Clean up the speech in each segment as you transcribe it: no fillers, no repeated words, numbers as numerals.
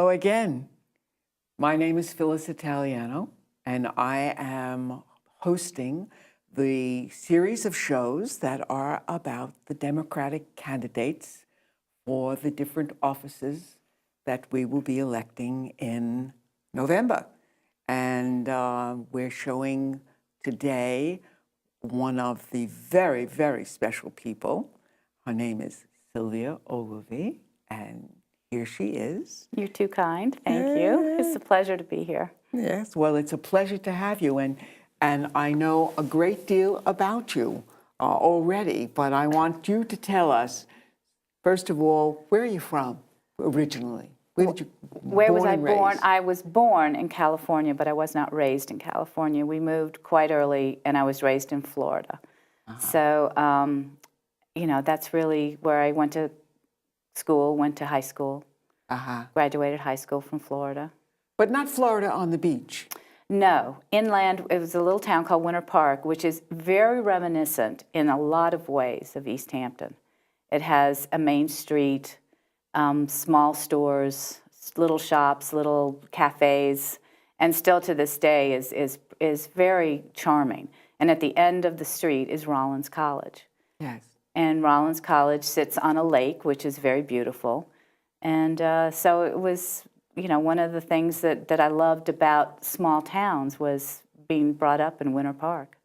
Hello again. My name is Phyllis Italiano, and I am hosting the series of shows that are about the Democratic candidates for the different offices that we will be electing in November. And we're showing today one of the very, very special people. Her name is Sylvia Overby, and here she is. You're too kind. Thank you. It's a pleasure to be here. Yes, well, it's a pleasure to have you, and I know a great deal about you already, but I want you to tell us, first of all, where are you from originally? Where did you Where was I and born? raised? I was born in California, but I was not raised in California. We moved quite early, and I was raised in Florida. So, you know, that's really where I went to school, went to high school, graduated high school from Florida. But not Florida on the beach. No, inland. It was a little town called Winter Park, which is very reminiscent in a lot of ways of East Hampton. It has a main street, small stores, little shops, little cafes, and still to this day is very charming. And at the end of the street is Rollins College. Yes. And Rollins College sits on a lake, which is very beautiful. And so it was, you know, one of the things that I loved about small towns was being brought up in Winter Park.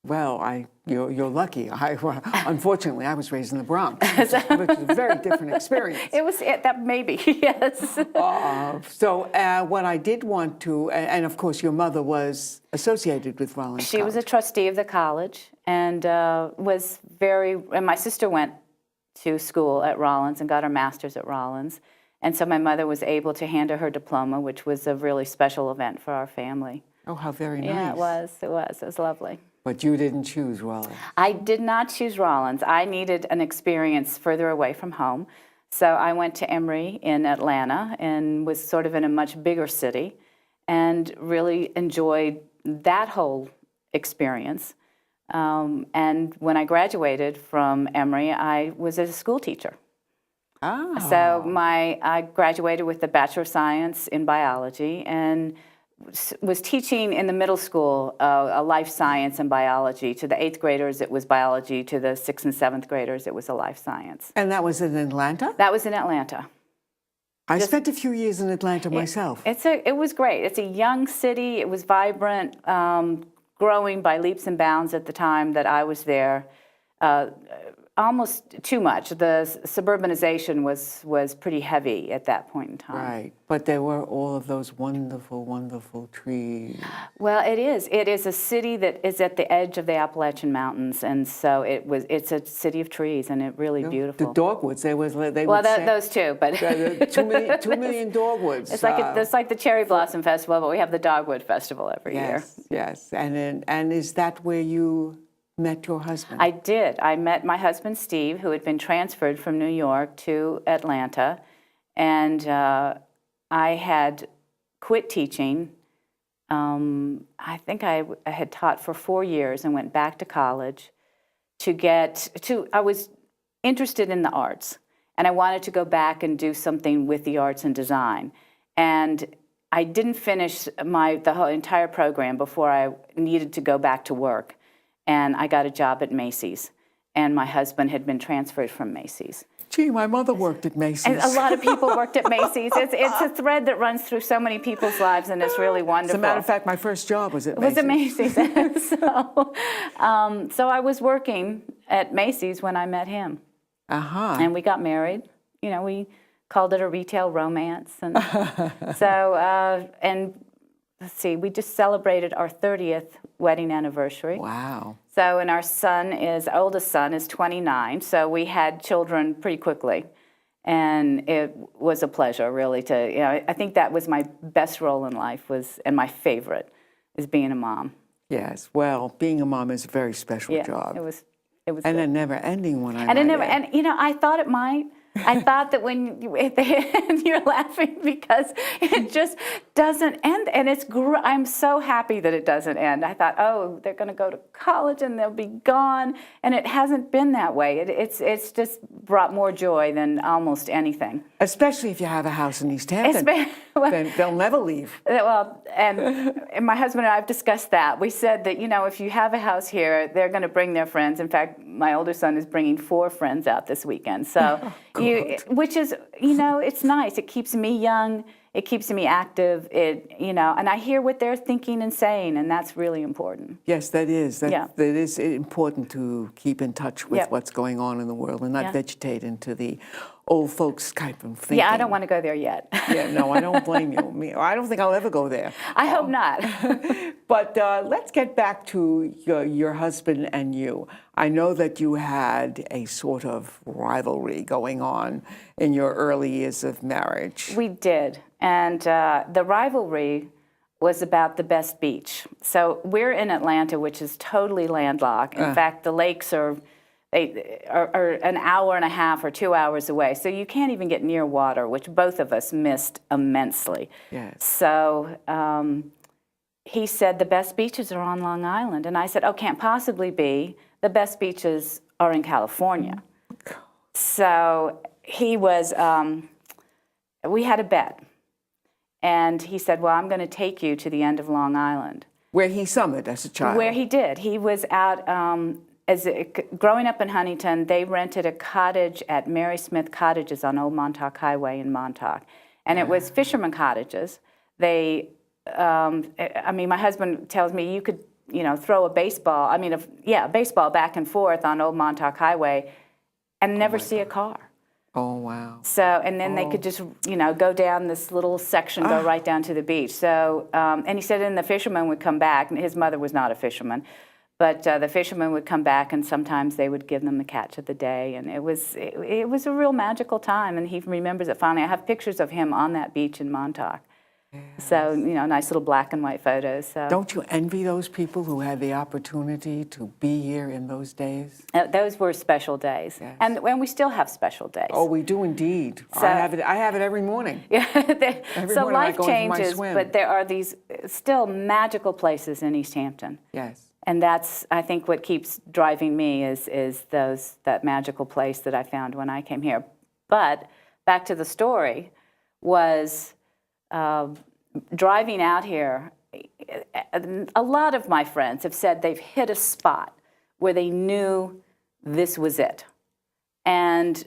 Well, you're lucky. Unfortunately, I was raised in the Bronx, which is a very different experience. That maybe, yes. So what I did want to, and of course your mother was associated with Rollins She was a trustee of the college and and my sister went to school at Rollins and got her master's at Rollins. And so my mother was able to hand her diploma, which was a really special event for our family. Oh, how very nice. Yeah, it was. It was lovely. But you didn't choose Rollins. I did not choose Rollins. I needed an experience further away from home. So I went to Emory in Atlanta and was sort of in a much bigger city and really enjoyed that whole experience. And when I graduated from Emory, I was a school teacher. Oh. So I graduated with a Bachelor of Science in Biology and was teaching in the middle school a life science and biology. To the 8th graders, it was biology. To the 6th and 7th graders, it was a life science. And that was in Atlanta? That was in Atlanta. I spent a few years in Atlanta myself. It was great. It's a young city. It was vibrant, growing by leaps and bounds at the time that I was there. Almost too much. The suburbanization was pretty heavy at that point in time. Right, but there were all of those wonderful, wonderful trees. Well, it is. It is a city that is at the edge of the Appalachian Mountains, and so it's a city of trees, and it's really beautiful. The dogwoods, they would those too, but 2 million dogwoods. It's like the Cherry Blossom Festival, but we have the Dogwood Festival every year. Yes, and is that where you met your husband? I did. I met my husband, Steve, who had been transferred from New York to Atlanta, and I had quit teaching. I think I had taught for 4 years and went back to college I was interested in the arts, and I wanted to go back and do something with the arts and design. And I didn't finish the whole entire program before I needed to go back to work. And I got a job at Macy's, and my husband had been transferred from Macy's. Gee, my mother worked at Macy's. And a lot of people worked at Macy's. It's a thread that runs through so many people's lives, and it's really wonderful. As a matter of fact, my first job was at Macy's. It was at Macy's. So I was working at Macy's when I met him. And we got married. You know, we called it a retail romance. And and let's see, we just celebrated our 30th wedding anniversary. Wow. So, and our oldest son is 29, so we had children pretty quickly. And it was a pleasure, really, I think that was my best role in life and my favorite, is being a mom. Yes, well, being a mom is a very special job. It was and a never-ending one, and I thought it might. I thought that when you're laughing because it just doesn't end, and I'm so happy that it doesn't end. I thought, oh, they're going to go to college and they'll be gone, and it hasn't been that way. It's just brought more joy than almost anything. Especially if you have a house in East Hampton, then they'll never leave. Well, and my husband and I have discussed that. We said that, if you have a house here, they're going to bring their friends. In fact, my older son is bringing 4 friends out this weekend. So, which is, it's nice. It keeps me young. It keeps me active. And I hear what they're thinking and saying, and that's really important. Yes, that is. That is important to keep in touch with what's going on in the world and not vegetate into the old folks type of thinking. Yeah, I don't want to go there yet. Yeah, no, I don't blame you. I don't think I'll ever go there. I hope not. But let's get back to your husband and you. I know that you had a sort of rivalry going on in your early years of marriage. We did. And the rivalry was about the best beach. So we're in Atlanta, which is totally landlocked. In fact, the lakes are an hour and a half or 2 hours away. So you can't even get near water, which both of us missed immensely. Yes. So he said, the best beaches are on Long Island. And I said, oh, can't possibly be. The best beaches are in California. So he was, we had a bet. And he said, well, I'm going to take you to the end of Long Island. Where he summered as a child. Where he did. He was out, growing up in Huntington, they rented a cottage at Mary Smith Cottages on Old Montauk Highway in Montauk. And it was fishermen cottages. My husband tells me you could, throw a baseball, a baseball back and forth on Old Montauk Highway and never see a car. Oh, wow. So, and then they could just, go down this little section, go right down to the beach. So, and he said, and the fishermen would come back, and his mother was not a fisherman, but the fishermen would come back, and sometimes they would give them the catch of the day, and it was a real magical time, and he remembers it fondly. I have pictures of him on that beach in Montauk. Yes. So, nice little black and white photos. So. Don't you envy those people who had the opportunity to be here in those days? Those were special days. Yes. And we still have special days. Oh, we do indeed. So, I have it every morning. Yeah. Every so morning life changes, swim. but there are these still magical places in East Hampton. Yes. And that's, I think, what keeps driving me is that magical place that I found when I came here. But back to the story was driving out here. A lot of my friends have said they've hit a spot where they knew this was it. And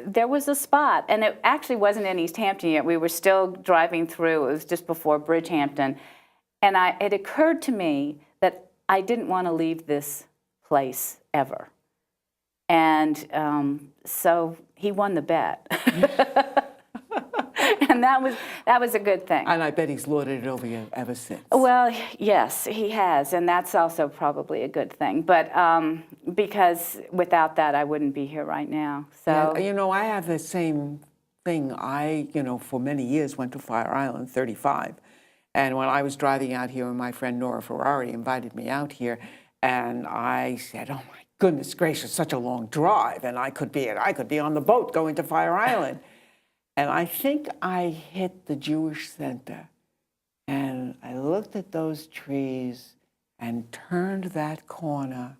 there was a spot, and it actually wasn't in East Hampton yet. We were still driving through. It was just before Bridgehampton. And it occurred to me that I didn't want to leave this place ever. And so he won the bet. And that was a good thing. And I bet he's lorded it over you ever since. Well, yes, he has, and that's also probably a good thing. But because without that, I wouldn't be here right now. So yeah, I have the same thing. I, for many years went to Fire Island 35. And when I was driving out here, my friend Nora Ferrari invited me out here, and I said, "Oh my goodness gracious, such a long drive, and I could be on the boat going to Fire Island." And I think I hit the Jewish Center, and I looked at those trees and turned that corner,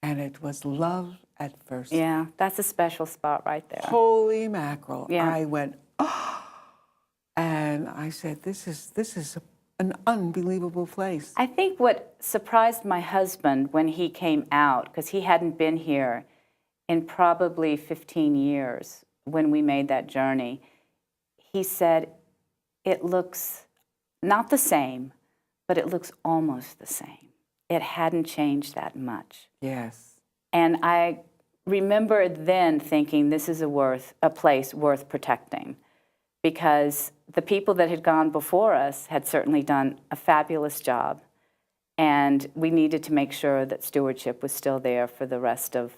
and it was love at first sight. Yeah, that's a special spot right there. Holy mackerel. Yeah. I went, oh, and I said, this is an unbelievable place. I think what surprised my husband when he came out, because he hadn't been here in probably 15 years, when we made that journey, he said, it looks not the same, but it looks almost the same. It hadn't changed that much. Yes. And I remember then thinking, this is a place worth protecting, because the people that had gone before us had certainly done a fabulous job, and we needed to make sure that stewardship was still there for the rest of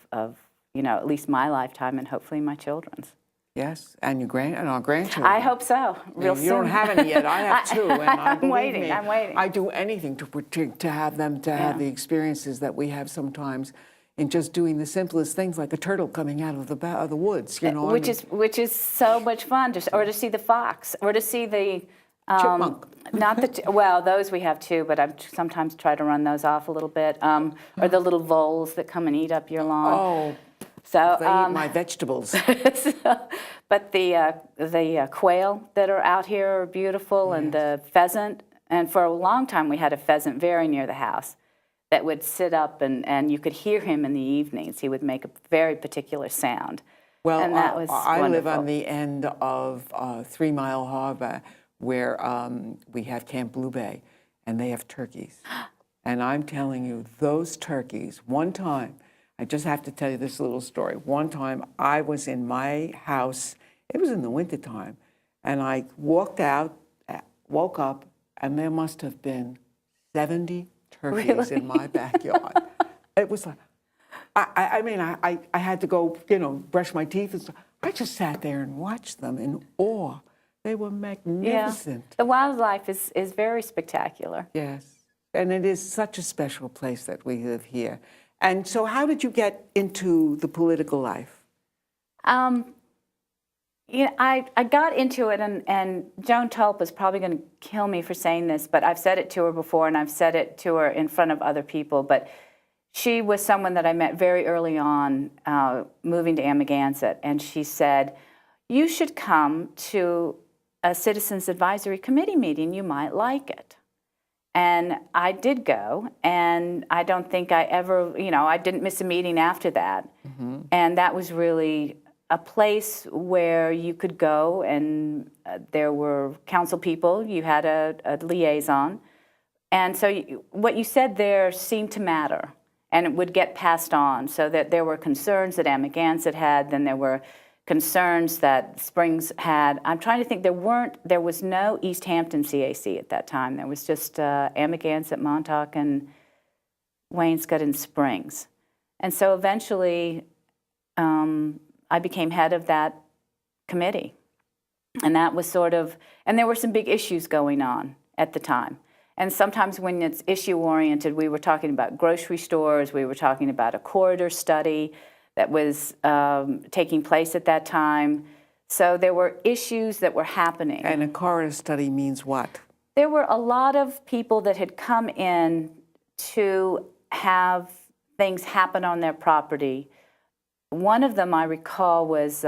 at least my lifetime and hopefully my children's. Yes, and our grandchildren. I hope so. Real soon. You don't have any yet. I have two, and I'm waiting. I'm waiting. I do anything to have them have the experiences that we have sometimes in just doing the simplest things like a turtle coming out of the woods, you know. Which is so much fun, or to see the fox, or to see the chipmunk. not the well, those we have too, but I sometimes try to run those off a little bit. Or the little voles that come and eat up your lawn. Oh, so they eat my vegetables. But the quail that are out here are beautiful, and the pheasant. And for a long time, we had a pheasant very near the house that would sit up, and you could hear him in the evenings. He would make a very particular sound. Well, and that was I live wonderful. on the end of 3 Mile Harbor, where we have Camp Blue Bay, and they have turkeys. And I'm telling you, those turkeys, one time, I just have to tell you this little story. One time I was in my house, it was in the wintertime, and I walked out, woke up, and there must have been 70 turkeys in my backyard. It was like, I mean, I had to go, you know, brush my teeth and stuff. I just sat there and watched them in awe. They were magnificent. Yeah. The wildlife is very spectacular. Yes, and it is such a special place that we live here. And so how did you get into the political life? You know, I got into it, and Joan Tulp is probably going to kill me for saying this, but I've said it to her before, and I've said it to her in front of other people, but she was someone that I met very early on, moving to Amagansett, and she said, you should come to a Citizens Advisory Committee meeting. You might like it. And I did go, and I don't think I ever, you know, I didn't miss a meeting after that. Mm-hmm. And that was really a place where you could go, and there were council people, you had a liaison. And so what you said there seemed to matter, and it would get passed on, so that there were concerns that Amagansett had, then there were concerns that Springs had. I'm trying to think, there was no East Hampton CAC at that time. There was just Amagansett, Montauk, and Wainscott and Springs. And so eventually I became head of that committee. And that was sort of, and there were some big issues going on at the time. And sometimes when it's issue-oriented, we were talking about grocery stores, we were talking about a corridor study that was taking place at that time. So there were issues that were happening. And a corridor study means what? There were a lot of people that had come in to have things happen on their property. One of them I recall was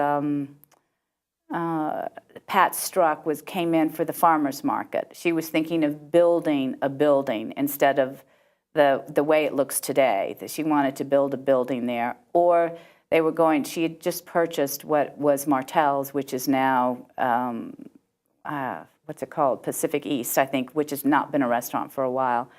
Pat Struck came in for the farmer's market. She was thinking of building a building instead of the way it looks today, that she wanted to build a building there. Or they were going, she had just purchased what was Martell's, which is now, what's it called? Pacific East, I think, which has not been a restaurant for a while.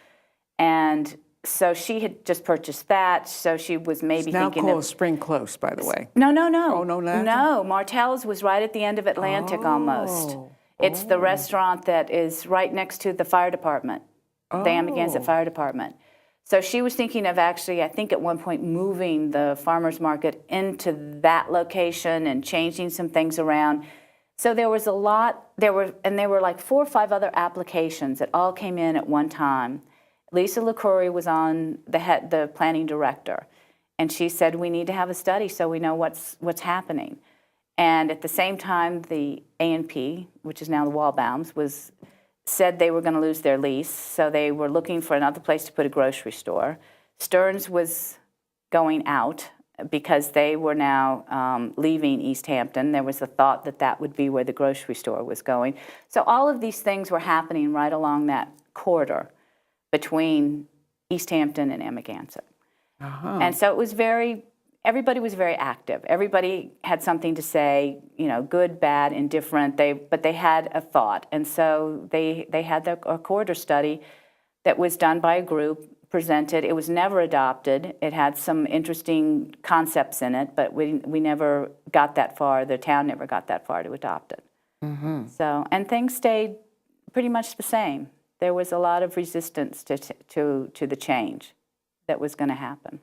And so she had just purchased that, so she was maybe thinking It's now called Spring Close, by the way. No. Oh, no, No, Martell's was right at the end of Atlantic almost. It's the restaurant that is right next to the fire department, the Amagansett Fire Department. So she was thinking of actually, I think at one point, moving the farmer's market into that location and changing some things around. So there was a lot, there were like 4 or 5 other applications that all came in at one time. Lisa LaCourie was on the planning director, and she said, we need to have a study so we know what's happening. And at the same time, the A&P, which is now the Walbaums, said they were going to lose their lease, so they were looking for another place to put a grocery store. Stearns was going out because they were now leaving East Hampton. There was a thought that that would be where the grocery store was going. So all of these things were happening right along that corridor between East Hampton and Amagansett. Uh-huh. And so it was everybody was very active. Everybody had something to say, you know, good, bad, indifferent, but they had a thought. And so they had a corridor study that was done by a group, presented. It was never adopted. It had some interesting concepts in it, but we never got that far. The town never got that far to adopt it. Mm-hmm. So, and things stayed pretty much the same. There was a lot of resistance to the change that was going to happen.